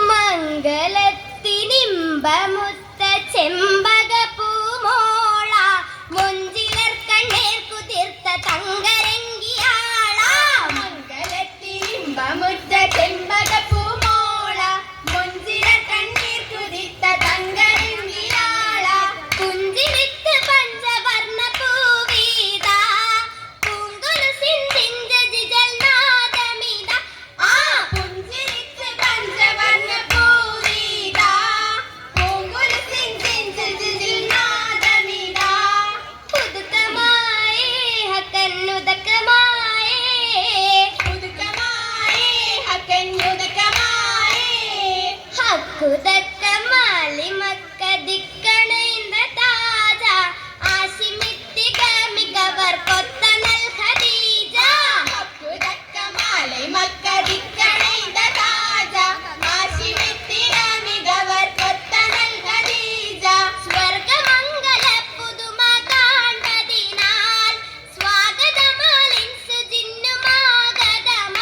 മംഗലത്തിനിമ്പമുത്ത ചെമ്പക പൂമോള മൊഞ്ചിലർ കണ്ണേർ കുതിർത്ത തങ്കരങ്കിയാള. മംഗലത്തിനിമ്പമുത്ത ചെമ്പക പൂമോള മൊഞ്ചിലർ കണ്ണീർ കുതിർത്ത തങ്കരങ്കിയാള. പുഞ്ചിരിത്ത് പഞ്ചവർണ്ണ പൂവീത പൂങ്കുലുസിൻ ജിഞ്ചജിജൽ നാദമിത. ആ പുഞ്ചിരിത്ത് പഞ്ചവർണ്ണ പൂവീത പൂങ്കുലുസിൻ ജിഞ്ചജിജൽ നാദമിത. ഉദുക്കമായേ ഹക്കന്നുദക്കമായേ ഉദുക്കമായേ ഹക്കന്നുദക്കമായേ ഹക്കുദക്കമാലി മക്ക ദിക്കണൈന്ദ താജ ആശിമിത്തിക മികവർ കൊത്തനൽ ഖദീജ. ഹക്കുദക്കമാലി മക്ക ദിക്കണൈന്ദ താജ ആശിമിത്തിക മികവർ കൊത്തനൽ ഖദീജ. സ്വർഗമംഗല പുതുമ കാൺപതിനാൽ സ്വാഗതമാലിൻസു ജിന്നുമാഗതമ.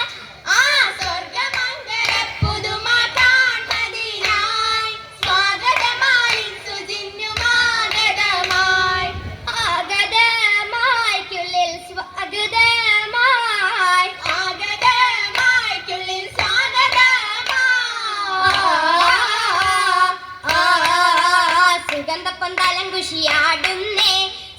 ആ സ്വർഗമംഗല പുതുമ കാൺപതിനായി സ്വാഗതമാലിൻസു ജിന്നുമാഗതമായി. ആഗതമായ്ക്കുള്ളിൽ സ്വാഗതമായി ആഗതമായ്ക്കുള്ളിൽ സ്വാഗതമായി. സുഗന്ധപ്പൊന്താലം കുഷിയാടുന്നേ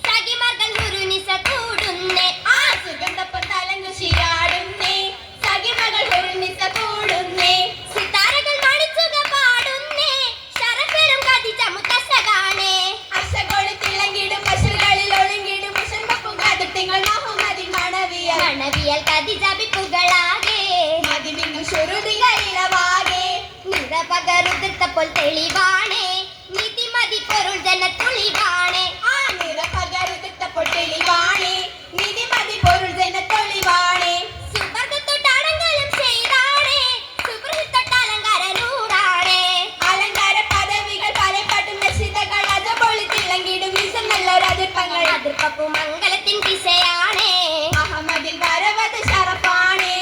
സഖിമാർകൾ ഹുരുനിസ കൂടുന്നേ. ആ സുഗന്ധപ്പൊന്താലം കുഷിയാടുന്നേ സഖിമകൾ ഹുരുനിസ കൂടുന്നേ. സിതാരകൾ മണിച്ചുക പാടുന്നേ ശരഫേറും ഖദീജ മുത്തസകാണേ. അശകോളി തിളങ്ങിടും പശുകളിൽ ഒളിങ്ങിടും മുഷൻപപ്പും കാതുട്ടിങ്ങൾ മുഹമ്മദിൻ മണവിയൽ മണവിയൽ ഖദീജ ബിപ്പുകളാകെ മതിമിന്നും ശുരുതികളിലവാകെ നിറപകരുതിർത്തപ്പോൾ തെളിവാണേ നിധിമതി പൊരുൾ ജനത്തുളിവാണേ. ആ നിറപകരുതിർത്തപ്പോൾ തെളിവാണേ നിധിമതി പൊരുൾ ജനത്തുളിവാണേ. സുബർഗത്തൊട്ടടങ്കലം ചെയ്താണേ സുബൃത്തൊട്ടലങ്കാര നൂറാണേ. അലങ്കാര പദവികൾ പലപാട്ടും നശിതകൾ അത് പൊളി തിളങ്ങിടും വിസം നല്ലൊരതിർപ്പങ്ങൾ അതിർപ്പപ്പു മംഗലത്തിൻ ദിശയാണേ. അഹമ്മദിൽ വരവത് ഷറഫാണേ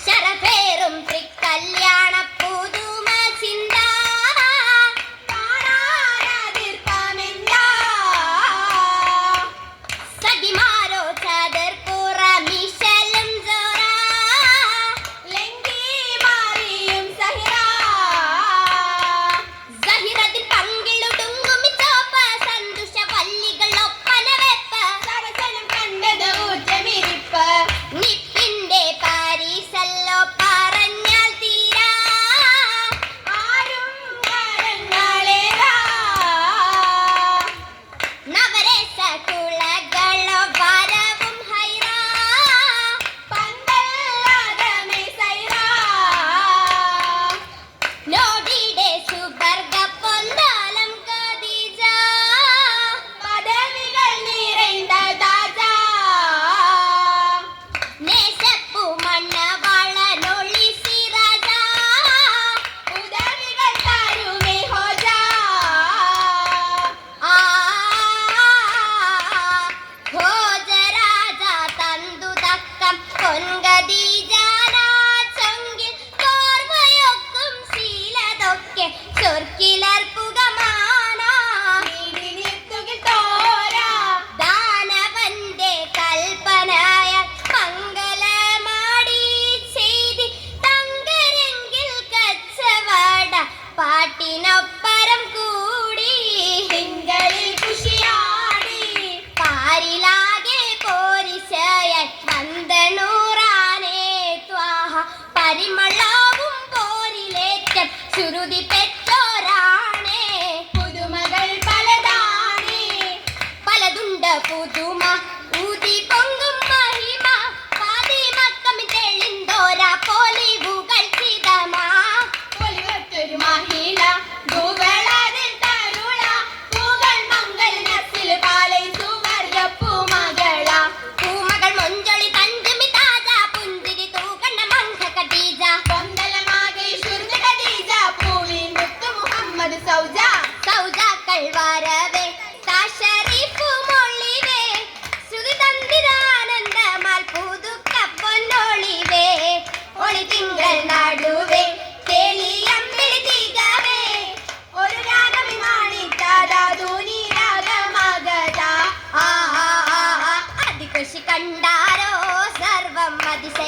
ശരഫേറും കല്യാണ പുതുമ ചിന്ത കാണാനതിർപ്പമെന്താ.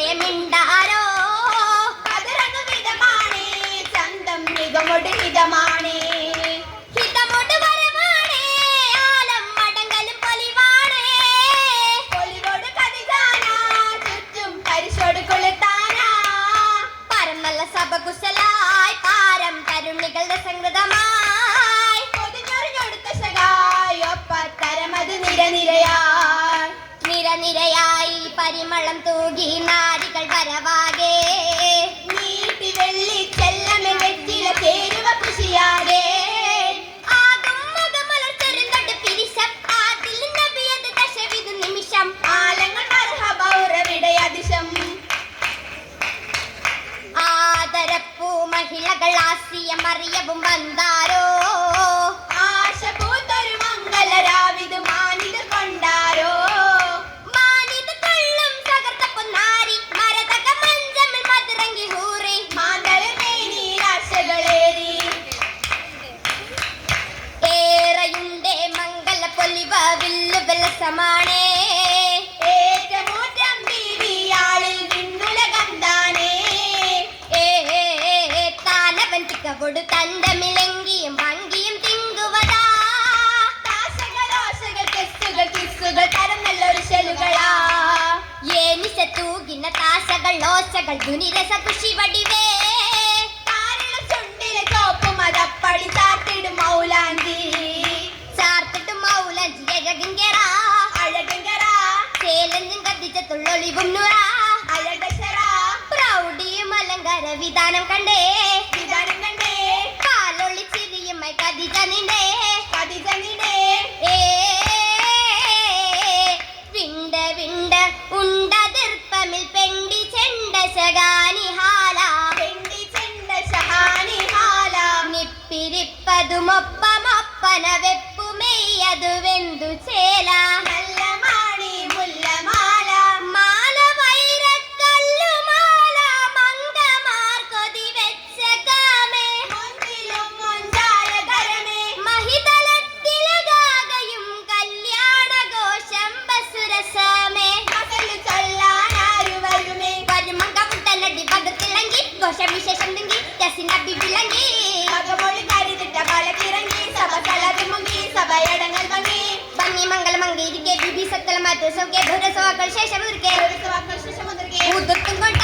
വിഷയമിണ്ടാരോ അതിറങ്ങും വിധമാണേ ചന്തം മികമൊട് ഹിതമാണേ ഹിതമൊട് വരമാണേ ആലം മടങ്ങലും പൊലിവാണേ പൊലിവോട് കതിതാനാ ചുറ്റും പരിശോട് കൊളുത്താനാ പരം നല്ല സഭ കുശലായി പാരം തരുണികളുടെ സംഗതമായി പൊതിഞ്ഞൊറിഞ്ഞൊടുത്ത ശകായി ഒപ്പത്തരമത് നിരനിരയായി നിരനിരയായി പരിമളം തൂകി നാരികൾ വരവാകെ നീട്ടി വെള്ളി ചെല്ലമെ വെറ്റില ചേരുവ കൃഷിയാകെ ആകും മുഖമലർച്ചൊരുന്നൊട്ട് പിരിശം ആദിൽ നബിയത് ദശവിധു നിമിഷം ആലങ്ങൾ മർഹബൗറവിടെ അതിശം ആദരപ്പൂ മഹിളകൾ ആസിയ മറിയവും വന്നാരോ ആശ പൂത്തൊരു മംഗലരാവിത് മാനിത് കൊണ്ടാരോ മാനിത് കൊള്ളും തകർത്ത പൊന്നാരി മരതക മഞ്ചമിൽ മധുരങ്കി ഹൂറി മാന്തള് മേനീലാശകളേറി ഏറയുണ്ടേ മംഗല പൊലിവ വില്ലു വിലസമാണേ ഏറ്റമൂറ്റം ബീവിയാളിൽ വിണ്ണുലകം താനേ താനവൻ തിക്കവൊടു തന്തമിലെങ്കിയും ഭംഗിയും തിങ്കുവതാ താശകളോശകൾ കെസ്സുകൾ കിസ്സുകൾ തരം നല്ലൊരു ശെലുകളാ ഏനിശ തൂകിന താശകൾ ഓശകൾ ദുനിരസ കുശി വടിവേ താരള ചുണ്ടിലെ ചോപ്പും അതപ്പടി ചാത്തിടും മൗലാഞ്ചി ചാർത്തിട്ട് മൗലഞ്ചി എഴകിങ്കറ അഴകങ്കര ചേലഞ്ചും കത്തിച്ച തുള്ളൊളിവും നുറ അഴകശര പ്രൗഢിയും അലങ്കാര വിധാനം കണ്ടേ വിധാനം കണ്ടേ കാലൊളി ചിരിയുമായി കതിജ നിന്റെ കതിജനിടെ ഏ വിണ്ട വിണ്ട ഉണ്ടതിർപ്പമിൽ പെണ്ടി ചെണ്ട ശകാനിഹാല പെണ്ടി ചെണ്ട ഷഹാനി ഹാല നിപ്പിരിപ്പതുമൊപ്പമൊപ്പന വെപ്പുമെയ്യതു വെന്തു ചേല നല്ല മാണി മുല്ലമാല മാല വൈരക്കല്ലുമാല മംഗമാർ കൊതി വെച്ച കാമേ മുൻപിലും മുഞ്ചായ കരമേ മഹിതലത്തിലകാകയും കല്യാണഘോഷം ബസുരസമേ മകള് ചൊല്ലാനാരു വരുമേ വരുമങ്ക മുട്ടനടി പദത്തിലങ്കി ഘോഷവിശേഷം തിങ്കി രസിനബി വിളങ്ങി മകമൊഴി കരുതിട്ട പലകിറങ്ങി സഭ തളവി മുങ്ങി സഭയടങ്ങൾ ഭംഗി ഭംഗി മംഗളമംഗിരിക്കെ ബിബി സത്തല മാറ്റ സൗഖ്യ ഭുരസവാക്കൾ ശേഷം ഒരു സവാക്കൾ ശിശുമുദ്രകെ ഉതിർത്തും കൊണ്ട്